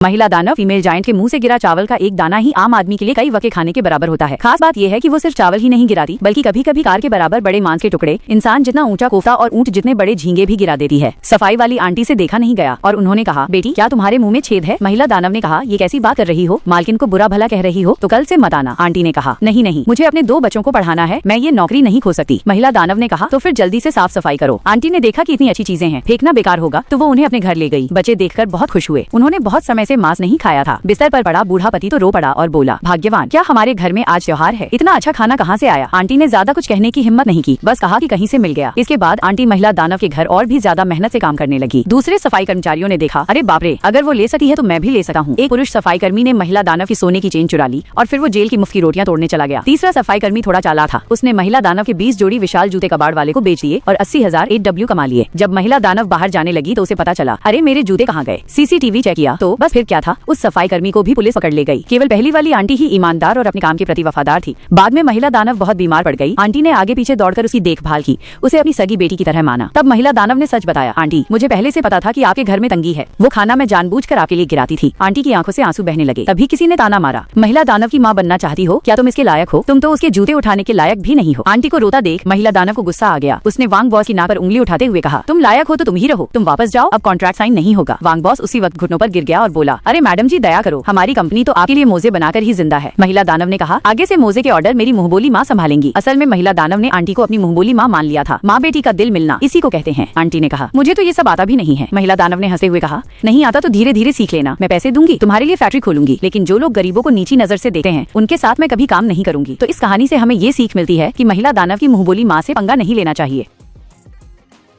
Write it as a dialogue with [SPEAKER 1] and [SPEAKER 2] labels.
[SPEAKER 1] महिला दानव female giant के मुंह से गिरा चावल का एक दाना ही आम आदमी के लिए कई वक्त खाने के बराबर होता है। खास बात यह है कि वो सिर्फ चावल ही नहीं गिराती बल्कि कभी कभी कार के बराबर बड़े मांस के टुकड़े, इंसान जितना ऊंचा कोफ्ता और ऊंट जितने बड़े झींगे भी गिरा देती है। सफाई वाली आंटी से देखा नहीं गया और उन्होंने कहा, बेटी क्या तुम्हारे मुंह में छेद है? महिला दानव ने कहा, ये कैसी बात कर रही हो? मालकिन को बुरा भला कह रही हो तो कल से मत आना। आंटी ने कहा, नहीं नहीं, मुझे अपने 2 बच्चों को पढ़ाना है, मैं ये नौकरी नहीं खो सकती। महिला दानव ने कहा, तो फिर जल्दी से साफ सफाई करो। आंटी ने देखा कि इतनी अच्छी चीजें हैं, फेंकना बेकार होगा, तो वो उन्हें अपने घर ले गई। बच्चे देखकर बहुत खुश हुए। उन्होंने बहुत समय से मांस नहीं खाया था। बिस्तर पर पड़ा बूढ़ा पति तो रो पड़ा और बोला, भाग्यवान, क्या हमारे घर में आज त्योहार है? इतना अच्छा खाना कहाँ से आया? आंटी ने ज्यादा कुछ कहने की हिम्मत नहीं की, बस कहा कि कहीं से मिल गया। इसके बाद आंटी महिला दानव के घर और भी ज्यादा मेहनत से काम करने लगी। दूसरे सफाई कर्मचारियों ने देखा, अरे बाप रे, अगर वो ले सकी है तो मैं भी ले सकता हूँ। एक पुरुष सफाई कर्मी ने महिला दानव की सोने की चेन चुरा ली और फिर वो जेल की मुफ्त की रोटियां तोड़ने चला गया। तीसरा सफाई कर्मी थोड़ा चालाक था, उसने महिला दानव के 20 जोड़ी विशाल जूते कबाड़ वाले को बेच दिए और 80,000 AW कमा लिए। जब महिला दानव बाहर जाने लगी तो उसे पता चला, अरे मेरे जूते कहाँ गए? सीसीटीवी चेक किया तो बस फिर क्या था, उस सफाई कर्मी को भी पुलिस पकड़ ले गई। केवल पहली वाली आंटी ही ईमानदार और अपने काम के प्रति वफादार थी। बाद में महिला दानव बहुत बीमार पड़ गई। आंटी ने आगे पीछे दौड़कर उसकी देखभाल की, उसे अपनी सगी बेटी की तरह माना। तब महिला दानव ने सच बताया, आंटी मुझे पहले से पता था कि आपके घर में तंगी है, वो खाना मैं जानबूझकर आपके लिए गिराती थी। आंटी की आंखों से आंसू बहने लगे। तभी किसी ने ताना मारा, महिला दानव की माँ बनना चाहती हो क्या? तुम इसके लायक हो? तुम तो उसके जूते उठाने के लायक भी नहीं हो। आंटी को रोता देख महिला दानव को गुस्सा आ गया। उसने वांग बॉस की नाक पर उंगली उठाते हुए कहा, तुम लायक हो तो तुम ही रहो, तुम वापस जाओ, अब कॉन्ट्रैक्ट साइन नहीं होगा। वांग बॉस उसी वक्त घुटनों पर गिर गया और बोला, अरे मैडम जी दया करो, हमारी कंपनी तो आपके लिए मोजे बनाकर ही जिंदा है। महिला दानव ने कहा, आगे से मोजे के ऑर्डर मेरी मुंहबोली माँ संभालेंगी। असल में महिला दानव ने आंटी को अपनी मुंहबोली माँ मान लिया था। माँ बेटी का दिल मिलना इसी को कहते हैं। आंटी ने कहा, मुझे तो ये सब आता भी नहीं है। महिला दानव ने हंसते हुए कहा, नहीं आता तो धीरे धीरे सीख लेना, मैं पैसे दूंगी, तुम्हारे लिए फैक्ट्री खोलूंगी, लेकिन जो लोग गरीबों को नीची नजर से देखते हैं उनके साथ मैं कभी काम नहीं करूंगी। तो इस कहानी से हमें ये सीख मिलती है कि महिला दानव की मुंहबोली माँ से पंगा नहीं लेना चाहिए।